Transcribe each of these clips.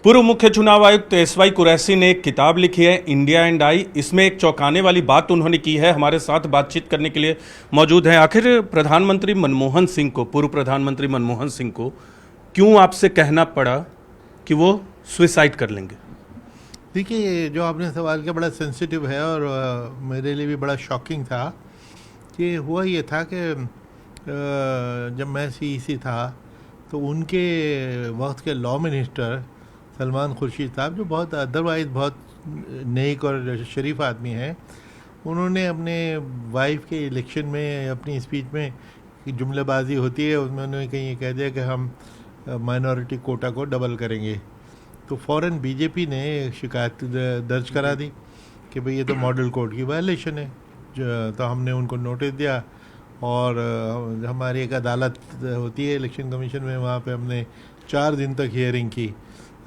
पूर्व मुख्य चुनाव आयुक्त एसवाई कुरैशी ने एक किताब लिखी है इंडिया एंड आई। इसमें एक चौंकाने वाली बात उन्होंने की है। हमारे साथ बातचीत करने के लिए मौजूद हैं। आखिर प्रधानमंत्री मनमोहन सिंह को, पूर्व प्रधानमंत्री मनमोहन सिंह को क्यों आपसे कहना पड़ा कि वो सुसाइड कर लेंगे? देखिए, जो आपने सवाल किया बड़ा सेंसिटिव है और मेरे लिए भी बड़ा शॉकिंग था। कि हुआ ये था कि जब मैं सीईसी था तो उनके वक्त के लॉ मिनिस्टर सलमान खुर्शीद साहब, जो बहुत अदरवाइज़ बहुत नेक और शरीफ आदमी हैं, उन्होंने अपने वाइफ के इलेक्शन में अपनी स्पीच में जुमलेबाजी होती है, उसमें उन्होंने कहीं ये कह दिया कि हम माइनॉरिटी कोटा को डबल करेंगे। तो फ़ौरन बीजेपी ने शिकायत दर्ज करा दी कि भाई ये तो मॉडल कोड की वायलेशन है। तो हमने उनको नोटिस दिया और हमारी एक अदालत होती है इलेक्शन कमीशन में, वहाँ पे हमने 4 दिन तक हियरिंग की।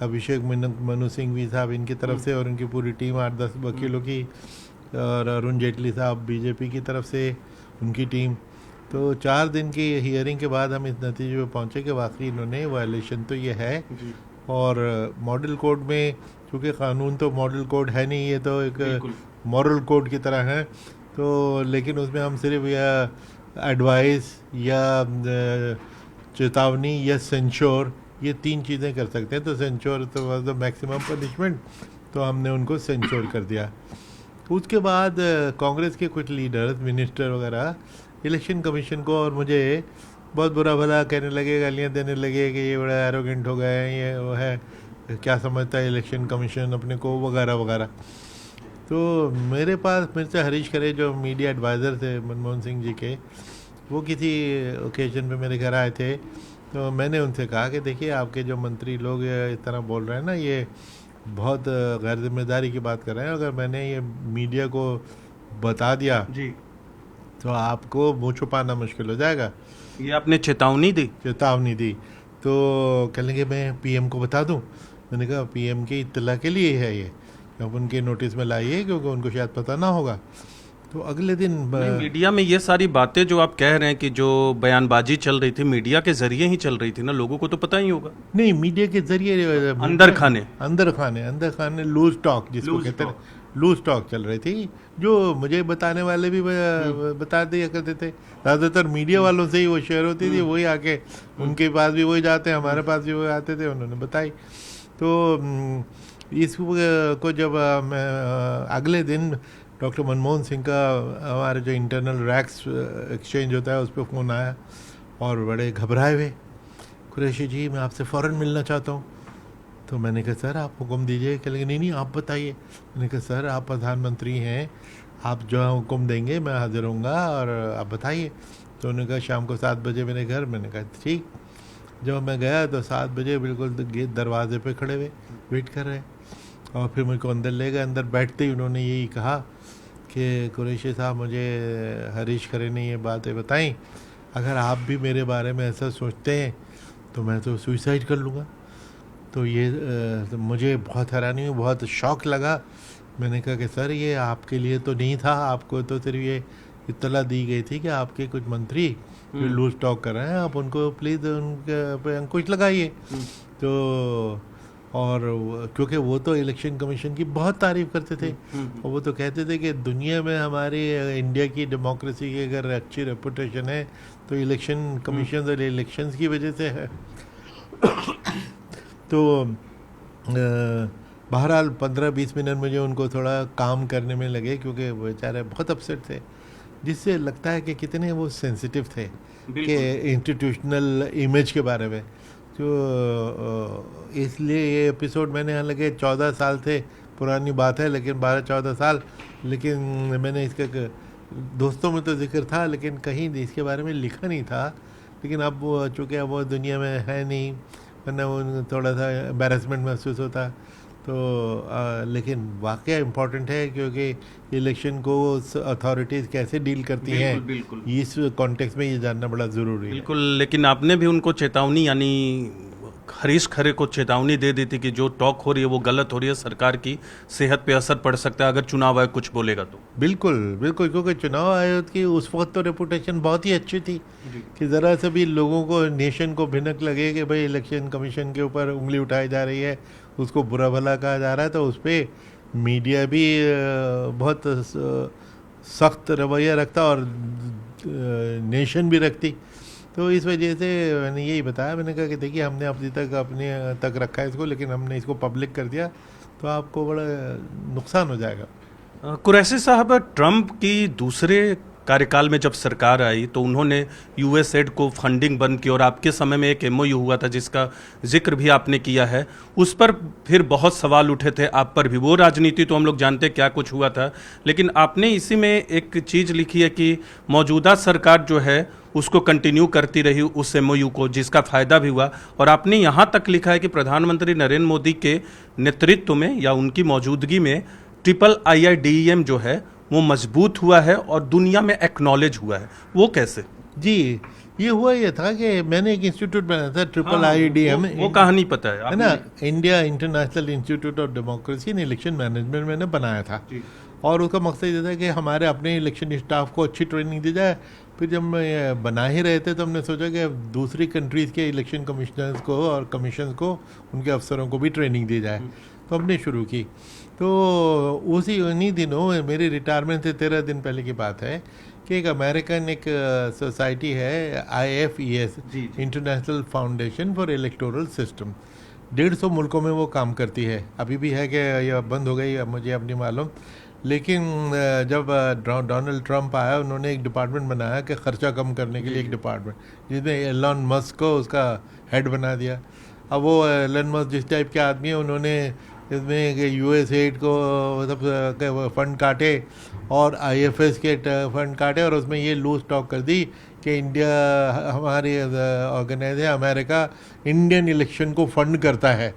अभिषेक मनु सिंघवी साहब इनकी तरफ से और उनकी पूरी टीम 8-10 वकीलों की, और अरुण जेटली साहब बीजेपी की तरफ से उनकी टीम। तो 4 दिन की हियरिंग के बाद हम इस नतीजे पे पहुँचे कि वाकई इन्होंने वायलेशन तो ये है। और मॉडल कोड में, क्योंकि कानून तो मॉडल कोड है नहीं, ये तो एक मॉरल कोड की तरह है, तो लेकिन उसमें हम सिर्फ या एडवाइस या चेतावनी या सेंश्योर, ये 3 चीज़ें कर सकते हैं। तो सेंश्योर तो वाज द मैक्सिमम पनिशमेंट, तो हमने उनको सेंश्योर कर दिया। उसके बाद कांग्रेस के कुछ लीडर्स, मिनिस्टर वगैरह इलेक्शन कमीशन को और मुझे बहुत बुरा भला कहने लगे, गालियाँ देने लगे कि ये बड़ा एरोगेंट हो गए हैं, ये वो है, क्या समझता है इलेक्शन कमीशन अपने को, वगैरह वगैरह। तो मेरे पास मेरे से हरीश खरे, जो मीडिया एडवाइज़र थे मनमोहन सिंह जी के, वो किसी ओकेजन पे मेरे घर आए थे। तो मैंने उनसे कहा कि देखिए, आपके जो मंत्री लोग इस तरह बोल रहे हैं ना, ये बहुत गैर जिम्मेदारी की बात कर रहे हैं। अगर मैंने ये मीडिया को बता दिया जी, तो आपको मुँह छुपाना मुश्किल हो जाएगा। ये आपने चेतावनी दी? चेतावनी दी। तो कह लेंगे मैं पीएम को बता दूं। मैंने कहा पीएम की इत्तला के लिए है ये, अब उनके नोटिस में लाइए, क्योंकि उनको शायद पता ना होगा। तो अगले दिन मीडिया में ये सारी बातें जो आप कह रहे हैं कि जो बयानबाजी चल रही थी, मीडिया के जरिए ही चल रही थी ना, लोगों को तो पता ही होगा। नहीं, मीडिया के जरिए अंदर खाने लूज टॉक जिसको कहते हैं, लूज टॉक चल रही थी, जो मुझे बताने वाले भी बता दिया करते थे। ज़्यादातर मीडिया वालों से ही वो शेयर होती थी, वही आके उनके पास भी वही जाते हैं, हमारे पास भी वही आते थे, उन्होंने बताई। तो इसको जब मैं अगले दिन डॉक्टर मनमोहन सिंह का हमारे जो इंटरनल रैक्स एक्सचेंज होता है उस पर फ़ोन आया और बड़े घबराए हुए, कुरैशी जी मैं आपसे फ़ौरन मिलना चाहता हूँ। तो मैंने कहा सर आप हुक्म दीजिए। कह लगे नहीं आप बताइए। मैंने कहा सर आप प्रधानमंत्री हैं, आप जो हुक्म देंगे मैं हाजिर होऊंगा, और आप बताइए। तो उन्होंने कहा शाम को 7 बजे मेरे घर। मैंने कहा ठीक। जब मैं गया तो 7 बजे बिल्कुल गेट दरवाजे पे खड़े हुए वेट कर रहे, और फिर मुझको अंदर ले गए। अंदर बैठते ही उन्होंने यही कहा कि कुरैशी साहब, मुझे हरीश खरे ने ये बातें बताई, अगर आप भी मेरे बारे में ऐसा सोचते हैं तो मैं तो सुसाइड कर लूँगा। तो ये तो मुझे बहुत हैरानी हुई, बहुत शौक लगा। मैंने कहा कि सर ये आपके लिए तो नहीं था, आपको तो सिर्फ ये इत्तला दी गई थी कि आपके कुछ मंत्री जो लूज टॉक कर रहे हैं, आप उनको प्लीज़ उनके पे अंकुश लगाइए। तो और क्योंकि वो तो इलेक्शन कमीशन की बहुत तारीफ़ करते थे, और वो तो कहते थे कि दुनिया में हमारी इंडिया की डेमोक्रेसी की अगर अच्छी रेपुटेशन है तो इलेक्शन कमीशन और इलेक्शंस की वजह से है। तो बहरहाल 15-20 मिनट मुझे उनको थोड़ा काम करने में लगे, क्योंकि वो बेचारे बहुत अपसेट थे, जिससे लगता है कि कितने वो सेंसिटिव थे कि इंस्टीट्यूशनल इमेज के बारे में। तो इसलिए ये एपिसोड मैंने, हालांकि 14 साल थे पुरानी बात है, लेकिन 12-14 साल, लेकिन मैंने इसका दोस्तों में तो जिक्र था, लेकिन कहीं इसके बारे में लिखा नहीं था। लेकिन अब वो चूँकि अब वो दुनिया में है नहीं, वरना वो थोड़ा सा एम्बैरेसमेंट महसूस होता। तो लेकिन वाकया इम्पॉर्टेंट है, क्योंकि इलेक्शन को अथॉरिटीज़ कैसे डील करती हैं, इस कॉन्टेक्स्ट में ये जानना बड़ा ज़रूरी है। बिल्कुल, लेकिन आपने भी उनको चेतावनी, यानी हरीश खरे को चेतावनी दे दी थी कि जो टॉक हो रही है वो गलत हो रही है, सरकार की सेहत पे असर पड़ सकता है अगर चुनाव आयोग कुछ बोलेगा तो। बिल्कुल बिल्कुल, क्योंकि चुनाव आयोग की उस वक्त तो रेपुटेशन बहुत ही अच्छी थी कि ज़रा से भी लोगों को, नेशन को भिनक लगे कि भाई इलेक्शन कमीशन के ऊपर उंगली उठाई जा रही है, उसको बुरा भला कहा जा रहा है, तो उस पर मीडिया भी बहुत सख्त रवैया रखता और नेशन भी रखती। तो इस वजह से मैंने यही बताया, मैंने कहा कि देखिए हमने अपने तक रखा है इसको, लेकिन हमने इसको पब्लिक कर दिया तो आपको बड़ा नुकसान हो जाएगा। कुरैशी साहब, ट्रंप की दूसरे कार्यकाल में जब सरकार आई तो उन्होंने यूएसएड को फंडिंग बंद की और आपके समय में एक एमओयू हुआ था जिसका जिक्र भी आपने किया है, उस पर फिर बहुत सवाल उठे थे, आप पर भी। वो राजनीति तो हम लोग जानते क्या कुछ हुआ था, लेकिन आपने इसी में एक चीज़ लिखी है कि मौजूदा सरकार जो है उसको कंटिन्यू करती रही उस एमओयू को, जिसका फ़ायदा भी हुआ। और आपने यहाँ तक लिखा है कि प्रधानमंत्री नरेंद्र मोदी के नेतृत्व में या उनकी मौजूदगी में IIIDEM जो है वो मजबूत हुआ है और दुनिया में एक्नॉलेज हुआ है। वो कैसे? जी, ये हुआ ये था कि मैंने एक इंस्टीट्यूट बनाया था IIIDM, वो कहानी पता है ना, India international institute of democracy and election management मैंने बनाया था। और उसका मकसद ये था कि हमारे अपने इलेक्शन स्टाफ को अच्छी ट्रेनिंग दी जाए। फिर जब मैं बना ही रहे थे तो हमने सोचा कि दूसरी कंट्रीज़ के इलेक्शन कमिश्नर्स को और कमीशन को, उनके अफसरों को भी ट्रेनिंग दी जाए। तो हमने शुरू की। तो उन्हीं दिनों, मेरी रिटायरमेंट से 13 दिन पहले की बात है, कि एक अमेरिकन एक सोसाइटी है IFES, international foundation for electoral system, 150 मुल्कों में वो काम करती है। अभी भी है कि यह बंद हो गई, मुझे अब नहीं मालूम। लेकिन जब डोनाल्ड ट्रंप आया, उन्होंने एक डिपार्टमेंट बनाया कि ख़र्चा कम करने के लिए एक डिपार्टमेंट, जिसमें एलन मस्क को उसका हेड बना दिया। अब वो एलन मस्क जिस टाइप के आदमी है, उन्होंने इसमें USAID को सब फंड काटे और IFS के फंड काटे, और उसमें ये लूज टॉक कर दी कि इंडिया, हमारी ऑर्गेनाइज है अमेरिका, इंडियन इलेक्शन को फंड करता है,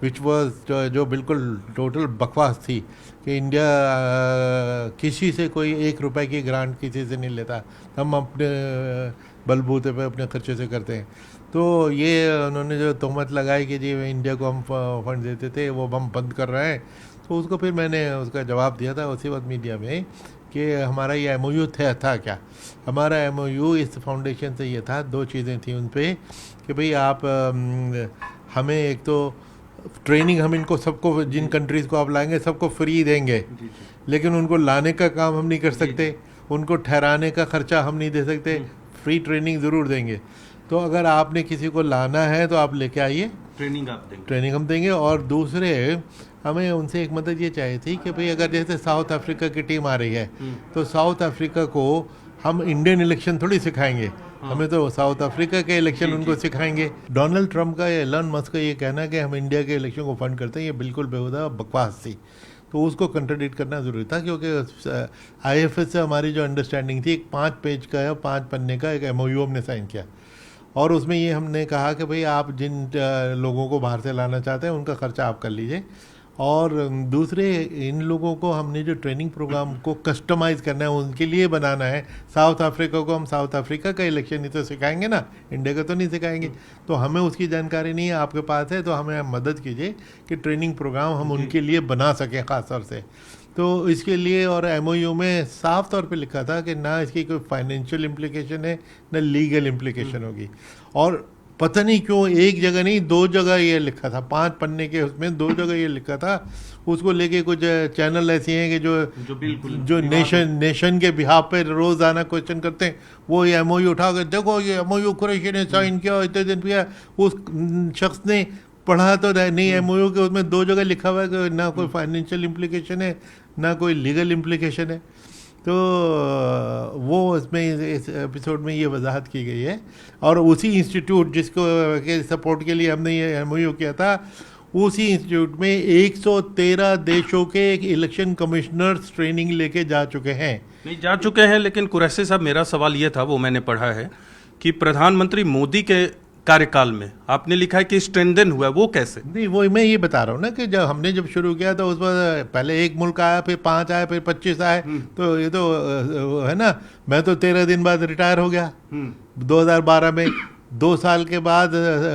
विच वॉज जो बिल्कुल टोटल बकवास थी कि इंडिया किसी से कोई 1 रुपए की ग्रांट किसी से नहीं लेता, हम अपने बलबूते पे अपने खर्चे से करते हैं। तो ये उन्होंने जो तहमत लगाई कि जी इंडिया को हम फंड देते थे, वो हम बंद कर रहे हैं, तो उसको फिर मैंने उसका जवाब दिया था उसी वक्त मीडिया में कि हमारा ये MOU था क्या। हमारा MOU इस फाउंडेशन से ये था, 2 चीज़ें थी उन पर कि भाई आप हमें एक तो ट्रेनिंग, हम इनको सबको, जिन कंट्रीज़ को आप लाएंगे सबको फ्री देंगे, लेकिन उनको लाने का काम हम नहीं कर सकते, उनको ठहराने का खर्चा हम नहीं दे सकते, फ्री ट्रेनिंग ज़रूर देंगे। तो अगर आपने किसी को लाना है तो आप लेके आइए, ट्रेनिंग हम देंगे। और दूसरे, हमें उनसे एक मदद ये चाहिए थी कि भाई अगर जैसे साउथ अफ्रीका की टीम आ रही है, तो साउथ अफ्रीका को हम इंडियन इलेक्शन थोड़ी सिखाएंगे, हमें तो साउथ अफ्रीका के इलेक्शन उनको सिखाएंगे। डोनाल्ड ट्रंप का या एलन मस्क का ये कहना कि हम इंडिया के इलेक्शन को फंड करते हैं, ये बिल्कुल बेहुदा बकवास थी। तो उसको कंट्राडिक्ट करना ज़रूरी था, क्योंकि IFS से हमारी जो अंडरस्टैंडिंग थी, एक 5 पेज का या 5 पन्ने का एक MOU हमने साइन किया, और उसमें ये हमने कहा कि भाई आप जिन लोगों को बाहर से लाना चाहते हैं उनका खर्चा आप कर लीजिए, और दूसरे इन लोगों को हमने जो ट्रेनिंग प्रोग्राम को कस्टमाइज़ करना है उनके लिए बनाना है। साउथ अफ्रीका को हम साउथ अफ्रीका का इलेक्शन ही तो सिखाएंगे ना, इंडिया का तो नहीं सिखाएंगे। तो हमें उसकी जानकारी नहीं है, आपके पास है, तो हमें मदद कीजिए कि ट्रेनिंग प्रोग्राम हम उनके लिए बना सकें ख़ास तौर से। तो इसके लिए, और MOU में साफ तौर पे लिखा था कि ना इसकी कोई फाइनेंशियल इम्प्लीकेशन है, ना लीगल इम्प्लीकेशन होगी। और पता नहीं क्यों एक जगह नहीं 2 जगह ये लिखा था, 5 पन्ने के उसमें 2 जगह ये लिखा था। उसको लेके कुछ चैनल ऐसे हैं कि जो नेशन के बिहाफ पे रोज़ाना क्वेश्चन करते हैं, वो ये MOU उठा कर, देखो ये MOU कुरैशी ने साइन किया, इतने दिन किया। उस शख्स ने पढ़ा तो नहीं MOU के, उसमें 2 जगह लिखा हुआ है कि ना कोई फाइनेंशियल इम्प्लीकेशन है, ना कोई लीगल इम्प्लीकेशन है। तो वो इसमें इस एपिसोड में ये वजाहत की गई है। और उसी इंस्टीट्यूट जिसको के सपोर्ट के लिए हमने ये MOU किया था, उसी इंस्टीट्यूट में 113 देशों के इलेक्शन कमिश्नर्स ट्रेनिंग लेके जा चुके हैं। लेकिन कुरैशी साहब, मेरा सवाल ये था, वो मैंने पढ़ा है कि प्रधानमंत्री मोदी के कार्यकाल में आपने लिखा है कि स्ट्रेंथन हुआ, वो कैसे? नहीं, वो मैं ये बता रहा हूँ ना कि जब शुरू किया तो उस पर पहले 1 मुल्क आया, फिर 5 आए, फिर 25 आए। तो ये तो है ना, मैं तो 13 दिन बाद रिटायर हो गया 2012 में। 2 साल के बाद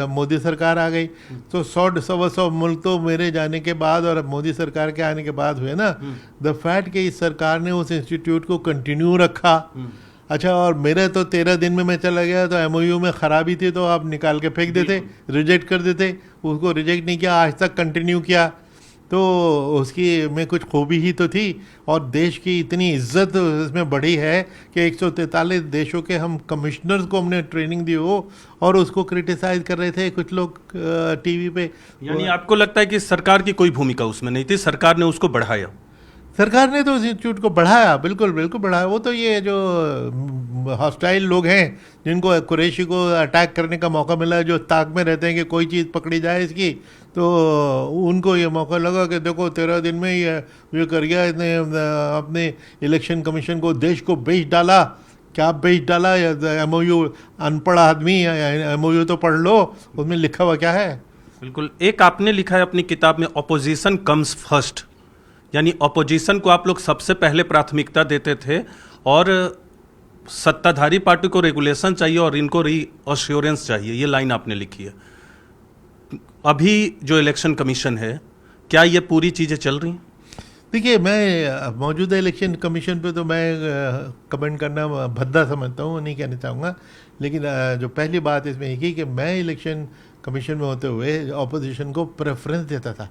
मोदी सरकार आ गई, तो 100-125 मुल्क तो मेरे जाने के बाद और मोदी सरकार के आने के बाद हुए ना। द फैक्ट कि इस सरकार ने उस इंस्टीट्यूट को कंटिन्यू रखा। अच्छा, और मेरे तो 13 दिन में मैं चला गया, तो MOU में ख़राबी थी तो आप निकाल के फेंक देते, रिजेक्ट कर देते, उसको रिजेक्ट नहीं किया, आज तक कंटिन्यू किया, तो उसकी में कुछ खूबी ही तो थी। और देश की इतनी इज्जत इसमें बढ़ी है कि 143 देशों के हम कमिश्नर्स को हमने ट्रेनिंग दी हो, और उसको क्रिटिसाइज कर रहे थे कुछ लोग टीवी पे। यानी आपको लगता है कि सरकार की कोई भूमिका उसमें नहीं थी, सरकार ने उसको बढ़ाया? सरकार ने तो उस इंस्टीट्यूट को बढ़ाया, बिल्कुल बिल्कुल बढ़ाया। वो तो ये जो हॉस्टाइल लोग हैं जिनको कुरैशी को अटैक करने का मौका मिला, जो ताक में रहते हैं कि कोई चीज़ पकड़ी जाए इसकी, तो उनको ये मौका लगा कि देखो 13 दिन में ये कर गया, इसने अपने इलेक्शन कमीशन को, देश को बेच डाला। क्या बेच डाला? एमओयू, अनपढ़ आदमी, एमओयू तो पढ़ लो, उसमें लिखा हुआ क्या है। बिल्कुल। एक आपने लिखा है अपनी किताब में, ऑपोजिशन कम्स फर्स्ट, यानी ऑपोजिशन को आप लोग सबसे पहले प्राथमिकता देते थे, और सत्ताधारी पार्टी को रेगुलेशन चाहिए और इनको रीअश्योरेंस चाहिए, ये लाइन आपने लिखी है। अभी जो इलेक्शन कमीशन है, क्या ये पूरी चीज़ें चल रही हैं? देखिए, मैं मौजूदा इलेक्शन कमीशन पे तो मैं कमेंट करना भद्दा समझता हूँ, नहीं कहना चाहूँगा। लेकिन जो पहली बात इसमें एक ही कि मैं इलेक्शन कमीशन में होते हुए ऑपोजिशन को प्रेफरेंस देता था।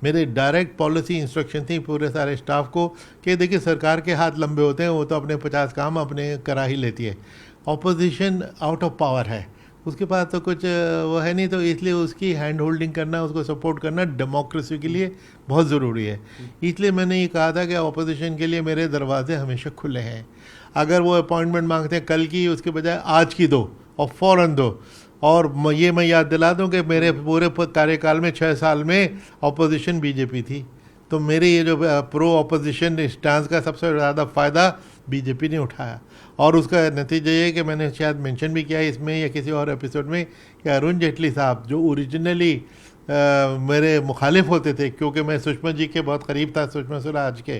मेरे डायरेक्ट पॉलिसी इंस्ट्रक्शन थी पूरे सारे स्टाफ को कि देखिए, सरकार के हाथ लंबे होते हैं, वो तो अपने 50 काम अपने करा ही लेती है। ऑपोजिशन आउट ऑफ पावर है, उसके पास तो कुछ वो है नहीं, तो इसलिए उसकी हैंड होल्डिंग करना, उसको सपोर्ट करना डेमोक्रेसी के लिए बहुत ज़रूरी है। इसलिए मैंने ये कहा था कि ऑपोजिशन के लिए मेरे दरवाजे हमेशा खुले हैं। अगर वो अपॉइंटमेंट मांगते हैं कल की, उसके बजाय आज की दो और फ़ौरन दो। और ये मैं याद दिला दूं कि मेरे पूरे कार्यकाल में 6 साल में ऑपोजिशन बीजेपी थी, तो मेरे ये जो प्रो ऑपोजिशन स्टांस का सबसे ज़्यादा फ़ायदा बीजेपी ने उठाया। और उसका नतीजा ये कि मैंने शायद मेंशन भी किया है इसमें या किसी और एपिसोड में कि अरुण जेटली साहब, जो ओरिजिनली मेरे मुखालिफ होते थे, क्योंकि मैं सुषमा जी के बहुत करीब था, सुषमा स्वराज के,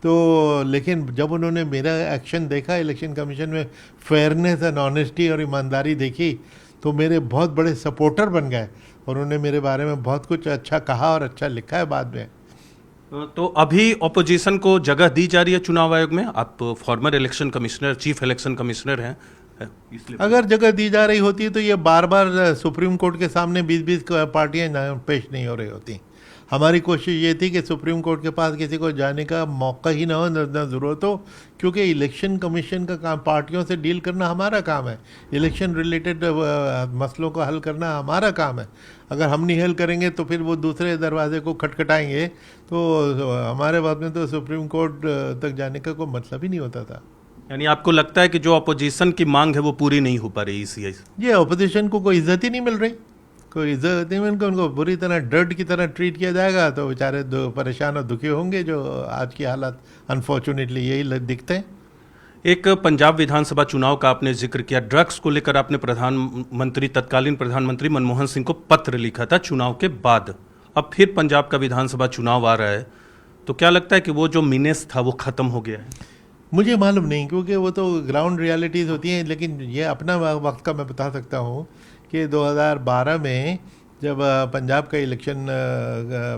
तो लेकिन जब उन्होंने मेरा एक्शन देखा इलेक्शन कमीशन में, फेयरनेस एंड ऑनेस्टी और ईमानदारी देखी, तो मेरे बहुत बड़े सपोर्टर बन गए। और उन्होंने मेरे बारे में बहुत कुछ अच्छा कहा और अच्छा लिखा है बाद में। तो अभी ऑपोजिशन को जगह दी जा रही है चुनाव आयोग में? आप farmer election commissioner, chief election commissioner हैं, इसलिए अगर जगह दी जा रही होती तो ये बार बार सुप्रीम कोर्ट के सामने 20-20 पार्टियां पेश नहीं हो रही होती। हमारी कोशिश ये थी कि सुप्रीम कोर्ट के पास किसी को जाने का मौका ही ना हो, ना ज़रूरत हो, क्योंकि इलेक्शन कमीशन का काम पार्टियों से डील करना हमारा काम है। इलेक्शन रिलेटेड मसलों को हल करना हमारा काम है। अगर हम नहीं हल करेंगे तो फिर वो दूसरे दरवाजे को खटखटाएंगे, तो हमारे बाद में तो सुप्रीम कोर्ट तक जाने का कोई मतलब ही नहीं होता था। यानी आपको लगता है कि जो अपोजिशन की मांग है वो पूरी नहीं हो पा रही इसी? ये अपोजिशन को कोई इज्जत ही नहीं मिल रही, कोई इज्जत नहीं मिल, उनको बुरी तरह डर्ट की तरह ट्रीट किया जाएगा, तो बेचारे परेशान और दुखी होंगे, जो आज की हालत अनफॉर्चुनेटली यही दिखते हैं। एक पंजाब विधानसभा चुनाव का आपने जिक्र किया, ड्रग्स को लेकर आपने प्रधानमंत्री, तत्कालीन प्रधानमंत्री मनमोहन सिंह को पत्र लिखा था चुनाव के बाद। अब फिर पंजाब का विधानसभा चुनाव आ रहा है, तो क्या लगता है कि वो जो मीनेस था वो खत्म हो गया है? मुझे मालूम नहीं, क्योंकि वो तो ग्राउंड रियलिटीज़ होती हैं। लेकिन ये अपना वक्त का मैं बता सकता हूँ कि 2012 में जब पंजाब का इलेक्शन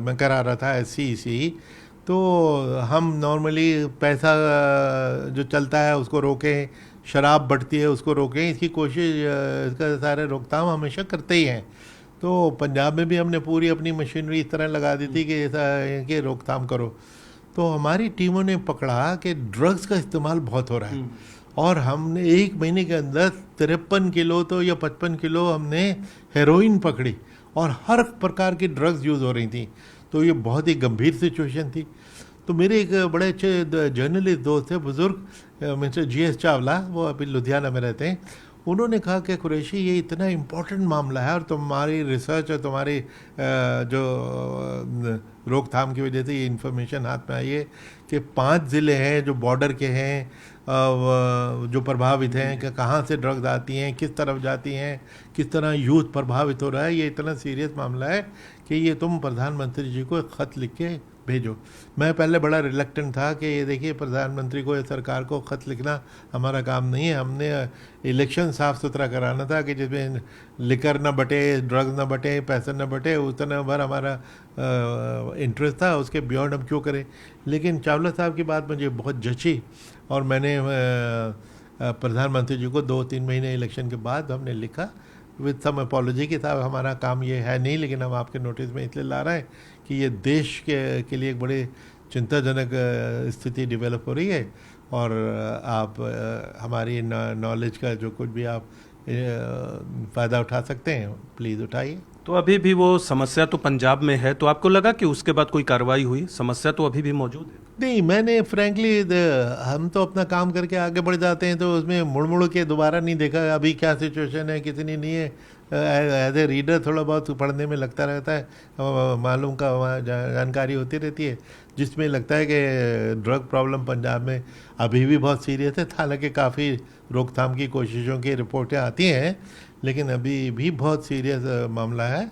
मैं करा रहा था SCEC, तो हम नॉर्मली पैसा जो चलता है उसको रोकें, शराब बढ़ती है उसको रोकें, इसकी कोशिश, इसका सारे रोकथाम हमेशा करते ही हैं। तो पंजाब में भी हमने पूरी अपनी मशीनरी इस तरह लगा दी थी कि ऐसा कि रोकथाम करो। तो हमारी टीमों ने पकड़ा कि ड्रग्स का इस्तेमाल बहुत हो रहा है, और हमने 1 महीने के अंदर 53 किलो तो या 55 किलो हमने हेरोइन पकड़ी, और हर प्रकार की ड्रग्स यूज़ हो रही थी। तो ये बहुत ही गंभीर सिचुएशन थी। तो मेरे एक बड़े अच्छे जर्नलिस्ट दोस्त थे, बुज़ुर्ग, मिस्टर GS चावला, वो अभी लुधियाना में रहते हैं। उन्होंने कहा कि कुरैशी, ये इतना इम्पोर्टेंट मामला है और तुम्हारी रिसर्च और तुम्हारी जो रोकथाम की वजह से ये इन्फॉर्मेशन हाथ में आई है कि 5 ज़िले हैं जो बॉर्डर के हैं, जो प्रभावित हैं, कि कहाँ से ड्रग्स आती हैं, किस तरफ जाती हैं, किस तरह यूथ प्रभावित हो रहा है। ये इतना सीरियस मामला है कि ये तुम प्रधानमंत्री जी को एक ख़त लिख के भेजो। मैं पहले बड़ा रिलक्टेंट था कि ये देखिए, प्रधानमंत्री को या सरकार को ख़त लिखना हमारा काम नहीं है, हमने इलेक्शन साफ़ सुथरा कराना था कि जिसमें लिकर ना बटे, ड्रग्स ना बटे, पैसा ना बटे, उतना भर हमारा इंटरेस्ट था। उसके बियॉन्ड हम क्यों करें। लेकिन चावला साहब की बात मुझे बहुत जची, और मैंने प्रधानमंत्री जी को 2-3 महीने इलेक्शन के बाद हमने लिखा विद सम अपॉलॉजी कि साहब हमारा काम ये है नहीं, लेकिन हम आपके नोटिस में इसलिए ला रहे हैं कि ये देश के लिए एक बड़ी चिंताजनक स्थिति डेवलप हो रही है, और आप हमारी नॉलेज का जो कुछ भी आप फ़ायदा उठा सकते हैं प्लीज़ उठाइए। तो अभी भी वो समस्या तो पंजाब में है, तो आपको लगा कि उसके बाद कोई कार्रवाई हुई? समस्या तो अभी भी मौजूद है। नहीं, मैंने फ्रैंकली हम तो अपना काम करके आगे बढ़ जाते हैं, तो उसमें मुड़ मुड़ के दोबारा नहीं देखा अभी क्या सिचुएशन है कितनी नहीं है। एज ए रीडर थोड़ा बहुत पढ़ने में लगता रहता है, मालूम का जानकारी होती रहती है, जिसमें लगता है कि ड्रग प्रॉब्लम पंजाब में अभी भी बहुत सीरियस है। हालांकि काफ़ी रोकथाम की कोशिशों की रिपोर्टें आती हैं, लेकिन अभी भी बहुत सीरियस मामला है।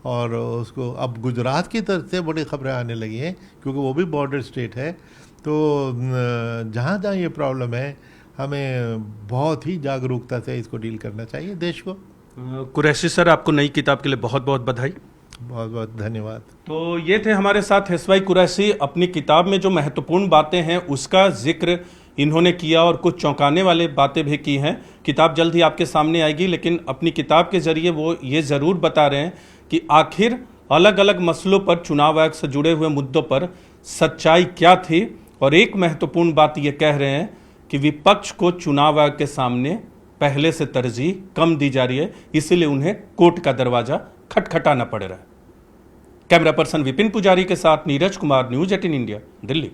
और उसको अब गुजरात की तरफ से बड़ी खबरें आने लगी हैं, क्योंकि वो भी बॉर्डर स्टेट है। तो जहाँ जहाँ ये प्रॉब्लम है, हमें बहुत ही जागरूकता से इसको डील करना चाहिए देश को। कुरैशी सर, आपको नई किताब के लिए बहुत बहुत बधाई। बहुत बहुत धन्यवाद। तो ये थे हमारे साथ एसवाई कुरैशी। अपनी किताब में जो महत्वपूर्ण बातें हैं उसका जिक्र इन्होंने किया और कुछ चौंकाने वाले बातें भी की हैं। किताब जल्द ही आपके सामने आएगी, लेकिन अपनी किताब के जरिए वो ये ज़रूर बता रहे हैं कि आखिर अलग अलग मसलों पर, चुनाव आयोग से जुड़े हुए मुद्दों पर सच्चाई क्या थी। और एक महत्वपूर्ण बात ये कह रहे हैं कि विपक्ष को चुनाव आयोग के सामने पहले से तरजीह कम दी जा रही है, इसीलिए उन्हें कोर्ट का दरवाजा खटखटाना पड़ रहा है। कैमरा पर्सन विपिन पुजारी के साथ नीरज कुमार, न्यूज़ 18 इंडिया, दिल्ली।